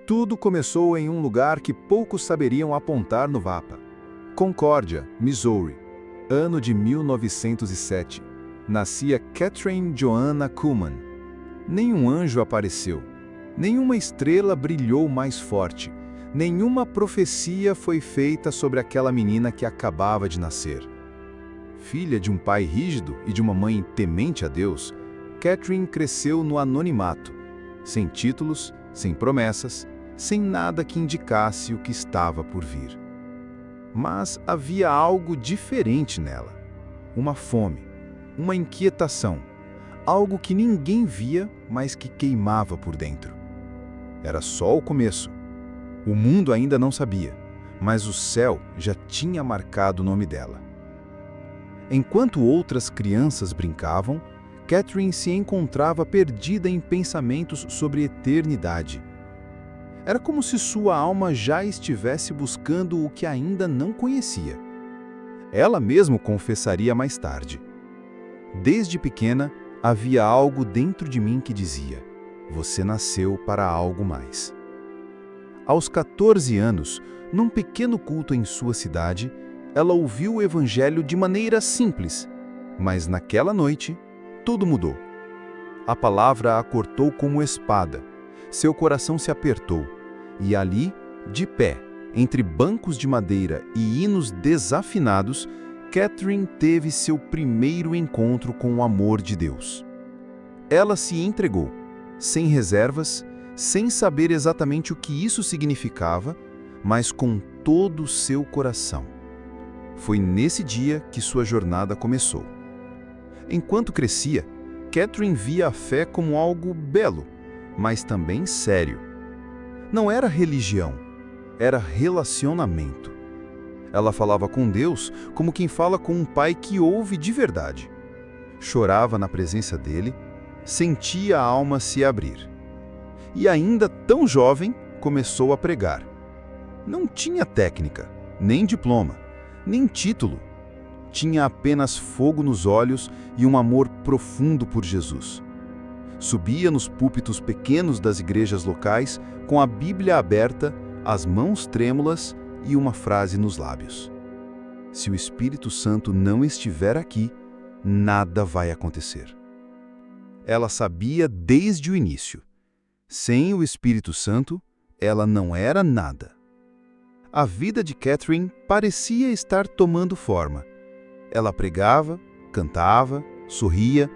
Tudo começou em um lugar que poucos saberiam apontar no mapa. Concórdia, Missouri, ano de 1907. Nascia Catherine Joanna Kuhlman. Nenhum anjo apareceu. Nenhuma estrela brilhou mais forte. Nenhuma profecia foi feita sobre aquela menina que acabava de nascer. Filha de um pai rígido e de uma mãe temente a Deus, Catherine cresceu no anonimato, sem títulos, sem promessas, sem nada que indicasse o que estava por vir. Mas havia algo diferente nela. Uma fome, uma inquietação, algo que ninguém via, mas que queimava por dentro. Era só o começo. O mundo ainda não sabia, mas o céu já tinha marcado o nome dela. Enquanto outras crianças brincavam, Catherine se encontrava perdida em pensamentos sobre eternidade. Era como se sua alma já estivesse buscando o que ainda não conhecia. Ela mesma confessaria mais tarde. Desde pequena, havia algo dentro de mim que dizia: você nasceu para algo mais. Aos 14 anos, num pequeno culto em sua cidade, ela ouviu o evangelho de maneira simples, mas naquela noite, tudo mudou. A palavra a cortou como espada. Seu coração se apertou, e ali, de pé, entre bancos de madeira e hinos desafinados, Catherine teve seu primeiro encontro com o amor de Deus. Ela se entregou, sem reservas, sem saber exatamente o que isso significava, mas com todo o seu coração. Foi nesse dia que sua jornada começou. Enquanto crescia, Catherine via a fé como algo belo, mas também sério. Não era religião, era relacionamento. Ela falava com Deus como quem fala com um pai que ouve de verdade. Chorava na presença dele, sentia a alma se abrir. E ainda tão jovem, começou a pregar. Não tinha técnica, nem diploma, nem título. Tinha apenas fogo nos olhos e um amor profundo por Jesus. Subia nos púlpitos pequenos das igrejas locais com a Bíblia aberta, as mãos trêmulas e uma frase nos lábios: se o Espírito Santo não estiver aqui, nada vai acontecer. Ela sabia desde o início: sem o Espírito Santo, ela não era nada. A vida de Catherine parecia estar tomando forma. Ela pregava, cantava, sorria,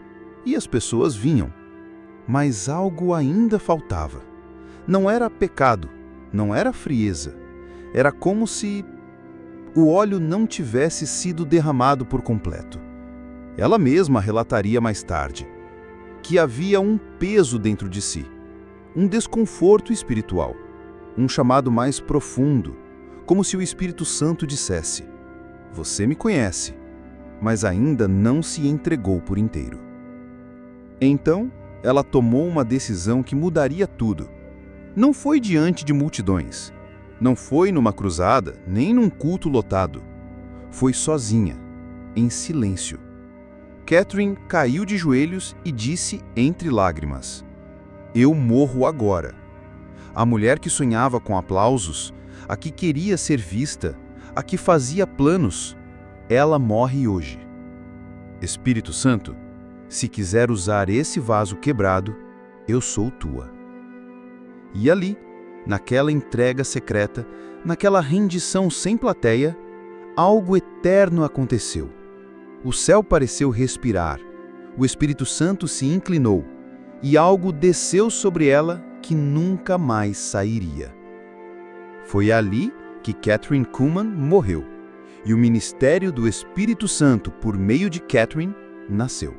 e as pessoas vinham. Mas algo ainda faltava. Não era pecado, não era frieza. Era como se o óleo não tivesse sido derramado por completo. Ela mesma relataria mais tarde que havia um peso dentro de si, um desconforto espiritual, um chamado mais profundo, como se o Espírito Santo dissesse: você me conhece, mas ainda não se entregou por inteiro. Então, ela tomou uma decisão que mudaria tudo. Não foi diante de multidões. Não foi numa cruzada, nem num culto lotado. Foi sozinha, em silêncio. Catherine caiu de joelhos e disse entre lágrimas: eu morro agora. A mulher que sonhava com aplausos, a que queria ser vista, a que fazia planos, ela morre hoje. Espírito Santo, se quiser usar esse vaso quebrado, eu sou tua. E ali, naquela entrega secreta, naquela rendição sem plateia, algo eterno aconteceu. O céu pareceu respirar, o Espírito Santo se inclinou, e algo desceu sobre ela que nunca mais sairia. Foi ali que Catherine Kuhlman morreu, e o ministério do Espírito Santo, por meio de Catherine, nasceu.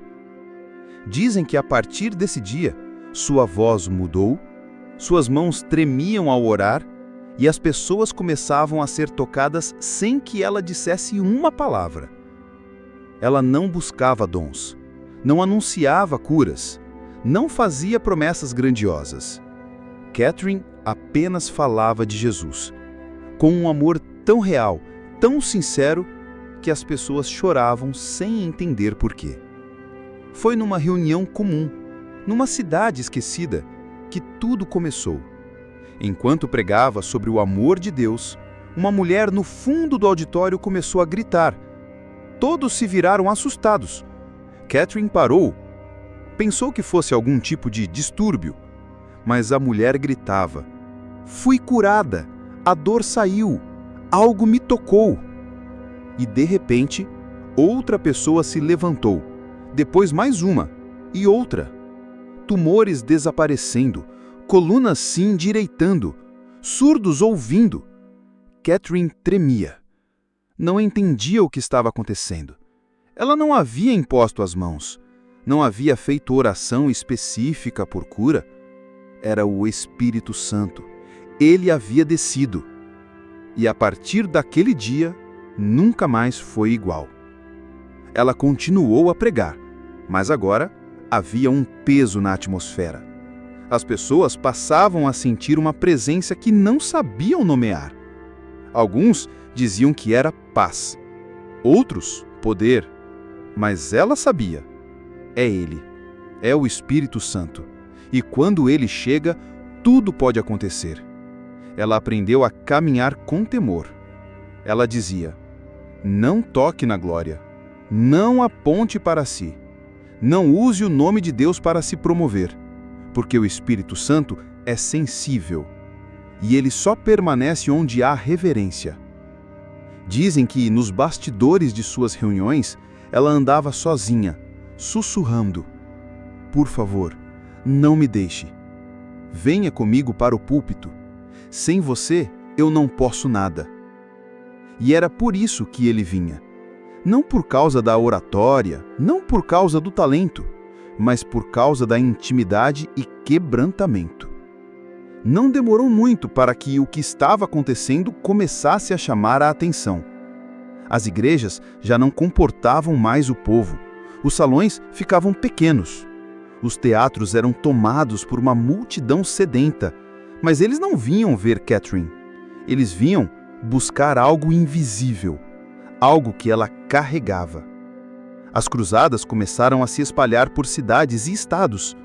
Dizem que a partir desse dia, sua voz mudou, suas mãos tremiam ao orar e as pessoas começavam a ser tocadas sem que ela dissesse uma palavra. Ela não buscava dons, não anunciava curas, não fazia promessas grandiosas. Catherine apenas falava de Jesus, com um amor tão real, tão sincero, que as pessoas choravam sem entender por quê. Foi numa reunião comum, numa cidade esquecida, que tudo começou. Enquanto pregava sobre o amor de Deus, uma mulher no fundo do auditório começou a gritar. Todos se viraram assustados. Catherine parou. Pensou que fosse algum tipo de distúrbio, mas a mulher gritava: "Fui curada! A dor saiu! Algo me tocou!" E de repente, outra pessoa se levantou. Depois mais uma e outra. Tumores desaparecendo, colunas se endireitando, surdos ouvindo. Catherine tremia. Não entendia o que estava acontecendo. Ela não havia imposto as mãos. Não havia feito oração específica por cura. Era o Espírito Santo. Ele havia descido. E a partir daquele dia, nunca mais foi igual. Ela continuou a pregar, mas agora havia um peso na atmosfera. As pessoas passavam a sentir uma presença que não sabiam nomear. Alguns diziam que era paz, outros poder, mas ela sabia. É Ele, é o Espírito Santo, e quando Ele chega, tudo pode acontecer. Ela aprendeu a caminhar com temor. Ela dizia: "Não toque na glória, não aponte para si, não use o nome de Deus para se promover, porque o Espírito Santo é sensível, e ele só permanece onde há reverência." Dizem que nos bastidores de suas reuniões, ela andava sozinha, sussurrando: "Por favor, não me deixe. Venha comigo para o púlpito. Sem você, eu não posso nada." E era por isso que ele vinha. Não por causa da oratória, não por causa do talento, mas por causa da intimidade e quebrantamento. Não demorou muito para que o que estava acontecendo começasse a chamar a atenção. As igrejas já não comportavam mais o povo. Os salões ficavam pequenos. Os teatros eram tomados por uma multidão sedenta. Mas eles não vinham ver Catherine. Eles vinham buscar algo invisível, algo que ela carregava. As cruzadas começaram a se espalhar por cidades e estados.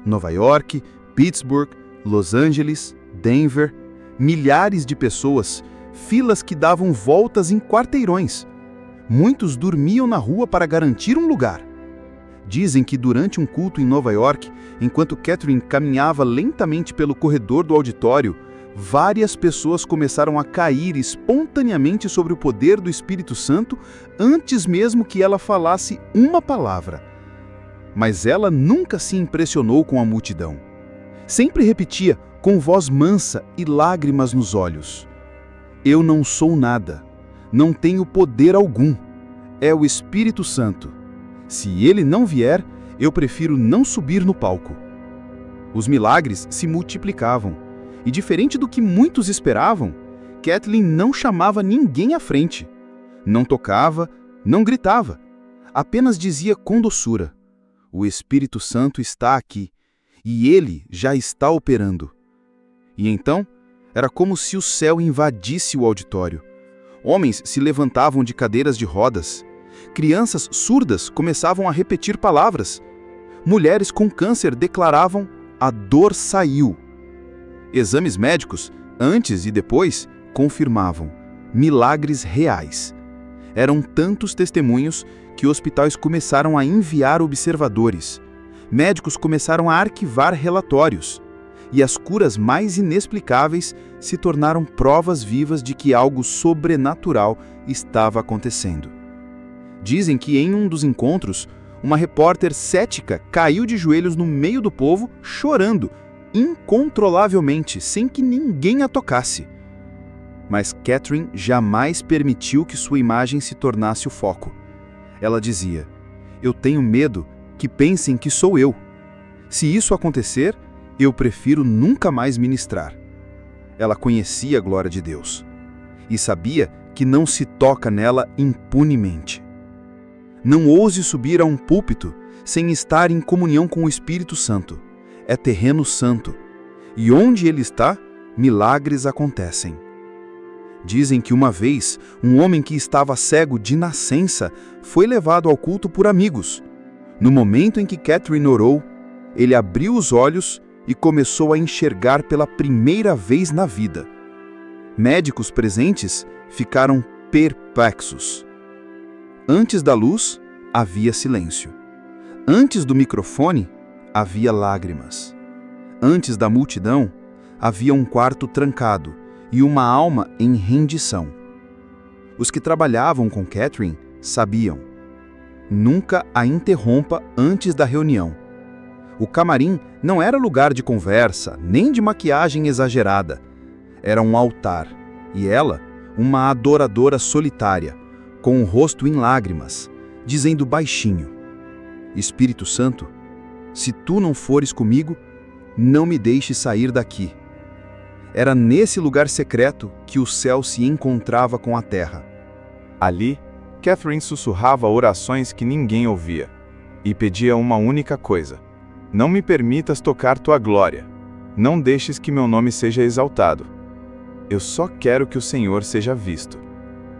Nova York, Pittsburgh, Los Angeles, Denver. Milhares de pessoas, filas que davam voltas em quarteirões. Muitos dormiam na rua para garantir um lugar. Dizem que durante um culto em Nova York, enquanto Catherine caminhava lentamente pelo corredor do auditório, várias pessoas começaram a cair espontaneamente sobre o poder do Espírito Santo antes mesmo que ela falasse uma palavra. Mas ela nunca se impressionou com a multidão. Sempre repetia, com voz mansa e lágrimas nos olhos: "Eu não sou nada, não tenho poder algum. É o Espírito Santo. Se ele não vier, eu prefiro não subir no palco." Os milagres se multiplicavam, e diferente do que muitos esperavam, Kathleen não chamava ninguém à frente. Não tocava, não gritava. Apenas dizia com doçura: "O Espírito Santo está aqui, e ele já está operando." E então, era como se o céu invadisse o auditório. Homens se levantavam de cadeiras de rodas. Crianças surdas começavam a repetir palavras. Mulheres com câncer declaravam: "A dor saiu." Exames médicos, antes e depois, confirmavam milagres reais. Eram tantos testemunhos que hospitais começaram a enviar observadores. Médicos começaram a arquivar relatórios. E as curas mais inexplicáveis se tornaram provas vivas de que algo sobrenatural estava acontecendo. Dizem que em um dos encontros, uma repórter cética caiu de joelhos no meio do povo, chorando, incontrolavelmente, sem que ninguém a tocasse. Mas Catherine jamais permitiu que sua imagem se tornasse o foco. Ela dizia: "Eu tenho medo que pensem que sou eu. Se isso acontecer, eu prefiro nunca mais ministrar." Ela conhecia a glória de Deus e sabia que não se toca nela impunemente. Não ouse subir a um púlpito sem estar em comunhão com o Espírito Santo. É terreno santo, e onde ele está, milagres acontecem. Dizem que uma vez, um homem que estava cego de nascença foi levado ao culto por amigos. No momento em que Catherine orou, ele abriu os olhos e começou a enxergar pela primeira vez na vida. Médicos presentes ficaram perplexos. Antes da luz, havia silêncio. Antes do microfone, havia lágrimas. Antes da multidão, havia um quarto trancado e uma alma em rendição. Os que trabalhavam com Catherine sabiam. Nunca a interrompa antes da reunião. O camarim não era lugar de conversa, nem de maquiagem exagerada. Era um altar, e ela, uma adoradora solitária, com o rosto em lágrimas, dizendo baixinho: Espírito Santo, se tu não fores comigo, não me deixes sair daqui. Era nesse lugar secreto que o céu se encontrava com a terra. Ali, Catherine sussurrava orações que ninguém ouvia, e pedia uma única coisa: não me permitas tocar tua glória. Não deixes que meu nome seja exaltado. Eu só quero que o Senhor seja visto.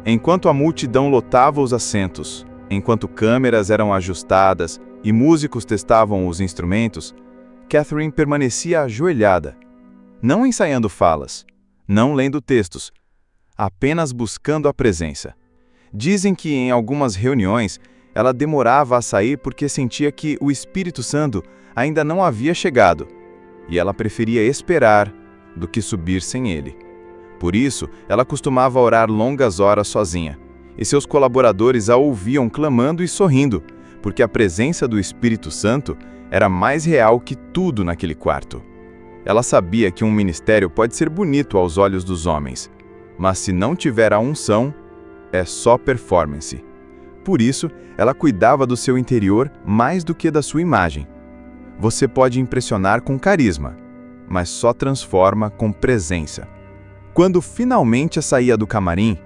Enquanto a multidão lotava os assentos, enquanto câmeras eram ajustadas e músicos testavam os instrumentos, Catherine permanecia ajoelhada, não ensaiando falas, não lendo textos, apenas buscando a presença. Dizem que em algumas reuniões ela demorava a sair porque sentia que o Espírito Santo ainda não havia chegado, e ela preferia esperar do que subir sem ele. Por isso, ela costumava orar longas horas sozinha, e seus colaboradores a ouviam clamando e sorrindo, porque a presença do Espírito Santo era mais real que tudo naquele quarto. Ela sabia que um ministério pode ser bonito aos olhos dos homens, mas se não tiver a unção, é só performance. Por isso, ela cuidava do seu interior mais do que da sua imagem. Você pode impressionar com carisma, mas só transforma com presença. Quando finalmente saía do camarim,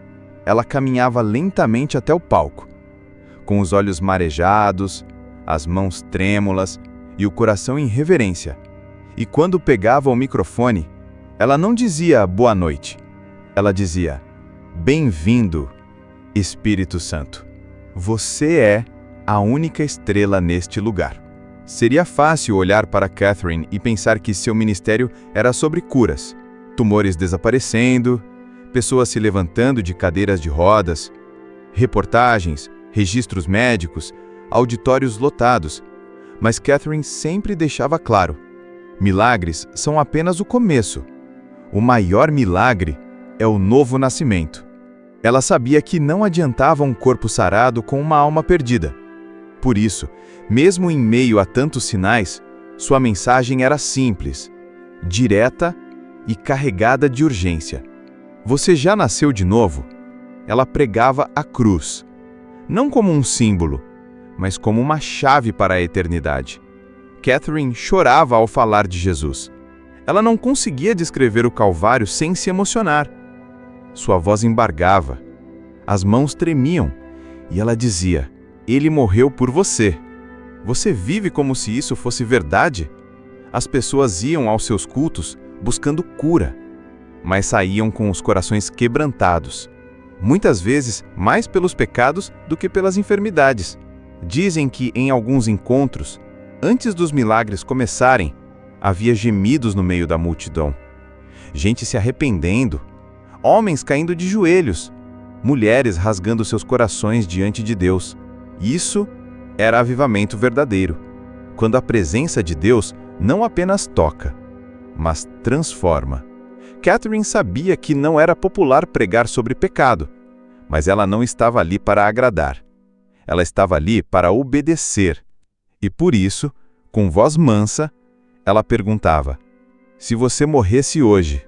ela caminhava lentamente até o palco, com os olhos marejados, as mãos trêmulas e o coração em reverência. E quando pegava o microfone, ela não dizia boa noite. Ela dizia: bem-vindo, Espírito Santo. Você é a única estrela neste lugar. Seria fácil olhar para Catherine e pensar que seu ministério era sobre curas, tumores desaparecendo, pessoas se levantando de cadeiras de rodas, reportagens, registros médicos, auditórios lotados. Mas Catherine sempre deixava claro: milagres são apenas o começo. O maior milagre é o novo nascimento. Ela sabia que não adiantava um corpo sarado com uma alma perdida. Por isso, mesmo em meio a tantos sinais, sua mensagem era simples, direta e carregada de urgência. Você já nasceu de novo? Ela pregava a cruz, não como um símbolo, mas como uma chave para a eternidade. Catherine chorava ao falar de Jesus. Ela não conseguia descrever o Calvário sem se emocionar. Sua voz embargava, as mãos tremiam, e ela dizia: Ele morreu por você. Você vive como se isso fosse verdade? As pessoas iam aos seus cultos buscando cura, mas saíam com os corações quebrantados, muitas vezes mais pelos pecados do que pelas enfermidades. Dizem que em alguns encontros, antes dos milagres começarem, havia gemidos no meio da multidão. Gente se arrependendo, homens caindo de joelhos, mulheres rasgando seus corações diante de Deus. Isso era avivamento verdadeiro, quando a presença de Deus não apenas toca, mas transforma. Catherine sabia que não era popular pregar sobre pecado, mas ela não estava ali para agradar. Ela estava ali para obedecer. E por isso, com voz mansa, ela perguntava: se você morresse hoje,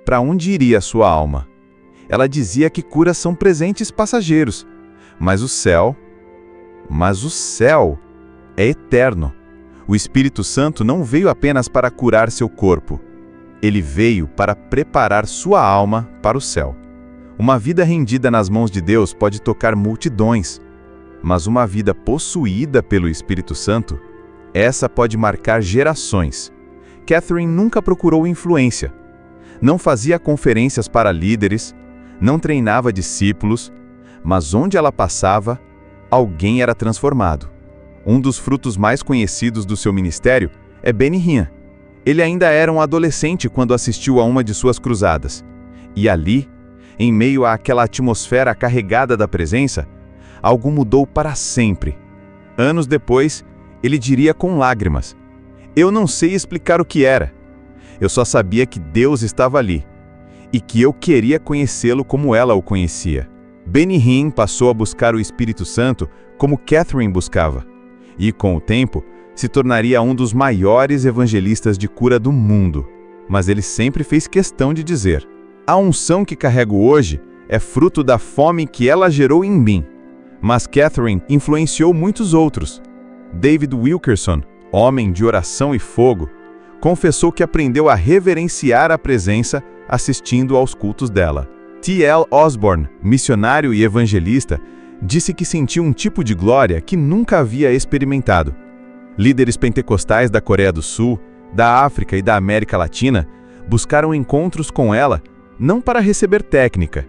para onde iria a sua alma? Ela dizia que curas são presentes passageiros, mas o céu é eterno. O Espírito Santo não veio apenas para curar seu corpo. Ele veio para preparar sua alma para o céu. Uma vida rendida nas mãos de Deus pode tocar multidões, mas uma vida possuída pelo Espírito Santo, essa pode marcar gerações. Catherine nunca procurou influência. Não fazia conferências para líderes, não treinava discípulos, mas onde ela passava, alguém era transformado. Um dos frutos mais conhecidos do seu ministério é Benny Hinn. Ele ainda era um adolescente quando assistiu a uma de suas cruzadas. E ali, em meio àquela atmosfera carregada da presença, algo mudou para sempre. Anos depois, ele diria com lágrimas: "Eu não sei explicar o que era. Eu só sabia que Deus estava ali e que eu queria conhecê-lo como ela o conhecia." Benny Hinn passou a buscar o Espírito Santo como Catherine buscava, e com o tempo se tornaria um dos maiores evangelistas de cura do mundo. Mas ele sempre fez questão de dizer: "A unção que carrego hoje é fruto da fome que ela gerou em mim." Mas Catherine influenciou muitos outros. David Wilkerson, homem de oração e fogo, confessou que aprendeu a reverenciar a presença assistindo aos cultos dela. T.L. Osborne, missionário e evangelista, disse que sentiu um tipo de glória que nunca havia experimentado. Líderes pentecostais da Coreia do Sul, da África e da América Latina buscaram encontros com ela não para receber técnica,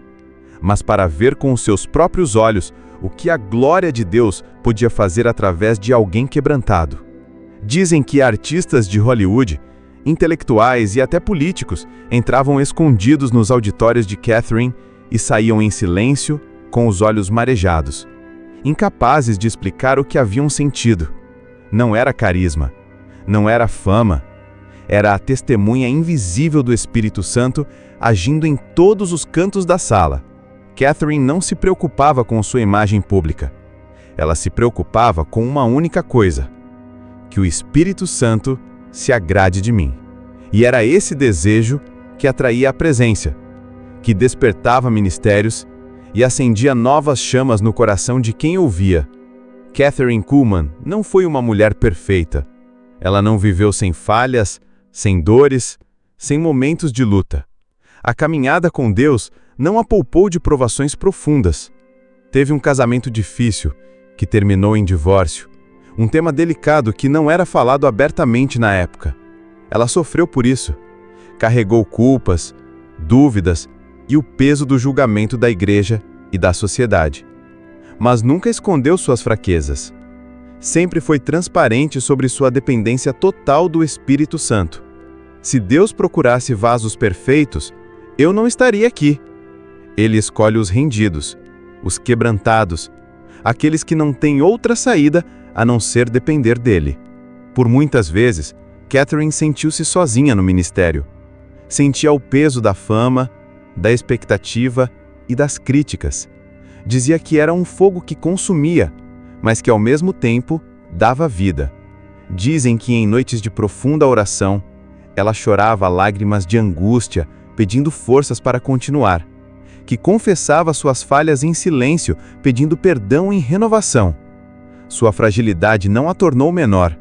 mas para ver com os seus próprios olhos o que a glória de Deus podia fazer através de alguém quebrantado. Dizem que artistas de Hollywood, intelectuais e até políticos entravam escondidos nos auditórios de Catherine e saíam em silêncio, com os olhos marejados, incapazes de explicar o que haviam sentido. Não era carisma, não era fama, era a testemunha invisível do Espírito Santo agindo em todos os cantos da sala. Catherine não se preocupava com sua imagem pública. Ela se preocupava com uma única coisa: que o Espírito Santo se agrade de mim. E era esse desejo que atraía a presença, que despertava ministérios e acendia novas chamas no coração de quem ouvia. Kathryn Kuhlman não foi uma mulher perfeita. Ela não viveu sem falhas, sem dores, sem momentos de luta. A caminhada com Deus não a poupou de provações profundas. Teve um casamento difícil, que terminou em divórcio. Um tema delicado que não era falado abertamente na época. Ela sofreu por isso. Carregou culpas, dúvidas e o peso do julgamento da igreja e da sociedade. Mas nunca escondeu suas fraquezas. Sempre foi transparente sobre sua dependência total do Espírito Santo. Se Deus procurasse vasos perfeitos, eu não estaria aqui. Ele escolhe os rendidos, os quebrantados, aqueles que não têm outra saída a não ser depender dele. Por muitas vezes, Catherine sentiu-se sozinha no ministério. Sentia o peso da fama, da expectativa e das críticas. Dizia que era um fogo que consumia, mas que ao mesmo tempo dava vida. Dizem que em noites de profunda oração, ela chorava lágrimas de angústia, pedindo forças para continuar. Que confessava suas falhas em silêncio, pedindo perdão em renovação. Sua fragilidade não a tornou menor,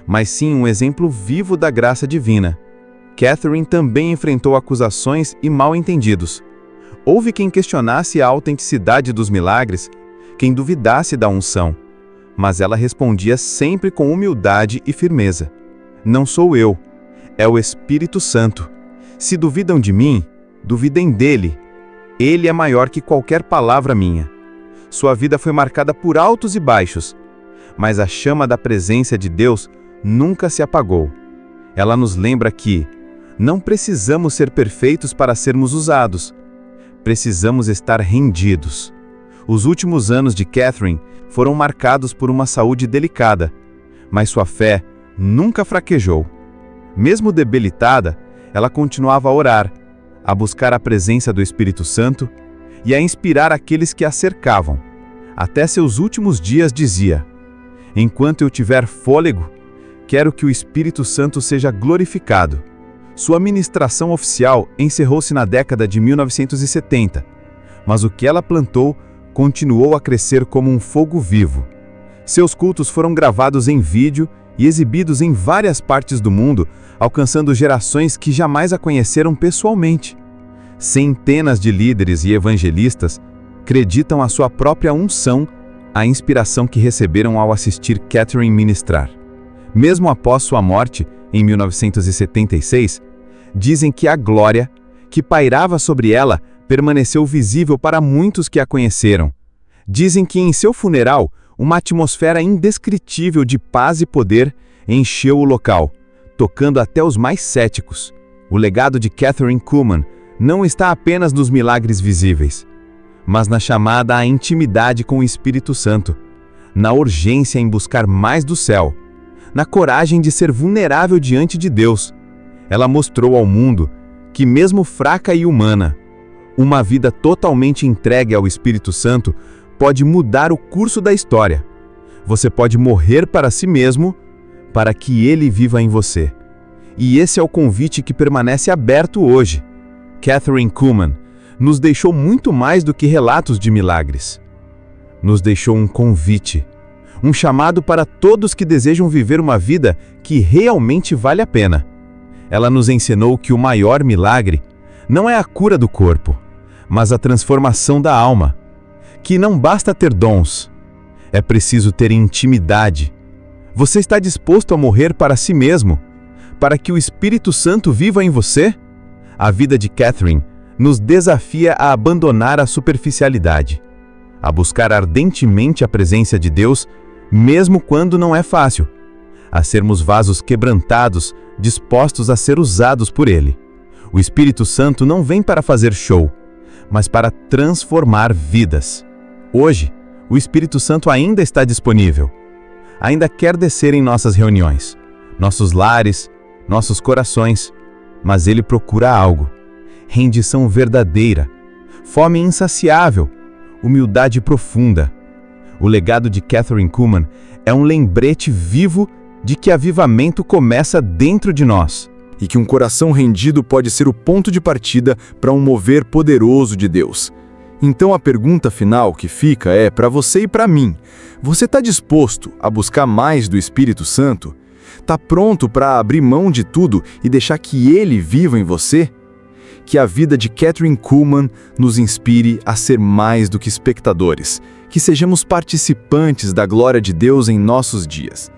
mas sim um exemplo vivo da graça divina. Catherine também enfrentou acusações e mal-entendidos. Houve quem questionasse a autenticidade dos milagres, quem duvidasse da unção, mas ela respondia sempre com humildade e firmeza: "Não sou eu, é o Espírito Santo. Se duvidam de mim, duvidem dele. Ele é maior que qualquer palavra minha." Sua vida foi marcada por altos e baixos, mas a chama da presença de Deus nunca se apagou. Ela nos lembra que não precisamos ser perfeitos para sermos usados. Precisamos estar rendidos. Os últimos anos de Catherine foram marcados por uma saúde delicada, mas sua fé nunca fraquejou. Mesmo debilitada, ela continuava a orar, a buscar a presença do Espírito Santo e a inspirar aqueles que a cercavam. Até seus últimos dias dizia: "Enquanto eu tiver fôlego, quero que o Espírito Santo seja glorificado." Sua ministração oficial encerrou-se na década de 1970, mas o que ela plantou continuou a crescer como um fogo vivo. Seus cultos foram gravados em vídeo e exibidos em várias partes do mundo, alcançando gerações que jamais a conheceram pessoalmente. Centenas de líderes e evangelistas acreditam a sua própria unção, a inspiração que receberam ao assistir Catherine ministrar. Mesmo após sua morte, em 1976, dizem que a glória que pairava sobre ela permaneceu visível para muitos que a conheceram. Dizem que em seu funeral, uma atmosfera indescritível de paz e poder encheu o local, tocando até os mais céticos. O legado de Kathryn Kuhlman não está apenas nos milagres visíveis, mas na chamada à intimidade com o Espírito Santo, na urgência em buscar mais do céu, na coragem de ser vulnerável diante de Deus. Ela mostrou ao mundo que, mesmo fraca e humana, uma vida totalmente entregue ao Espírito Santo pode mudar o curso da história. Você pode morrer para si mesmo, para que Ele viva em você. E esse é o convite que permanece aberto hoje. Kathryn Kuhlman nos deixou muito mais do que relatos de milagres. Nos deixou um convite, um chamado para todos que desejam viver uma vida que realmente vale a pena. Ela nos ensinou que o maior milagre não é a cura do corpo, mas a transformação da alma. Que não basta ter dons, é preciso ter intimidade. Você está disposto a morrer para si mesmo, para que o Espírito Santo viva em você? A vida de Kathryn nos desafia a abandonar a superficialidade, a buscar ardentemente a presença de Deus, mesmo quando não é fácil, a sermos vasos quebrantados, dispostos a ser usados por Ele. O Espírito Santo não vem para fazer show, mas para transformar vidas. Hoje, o Espírito Santo ainda está disponível. Ainda quer descer em nossas reuniões, nossos lares, nossos corações, mas Ele procura algo: rendição verdadeira, fome insaciável, humildade profunda. O legado de Kathryn Kuhlman é um lembrete vivo de que avivamento começa dentro de nós. E que um coração rendido pode ser o ponto de partida para um mover poderoso de Deus. Então a pergunta final que fica é para você e para mim: você está disposto a buscar mais do Espírito Santo? Está pronto para abrir mão de tudo e deixar que Ele viva em você? Que a vida de Kathryn Kuhlman nos inspire a ser mais do que espectadores, que sejamos participantes da glória de Deus em nossos dias.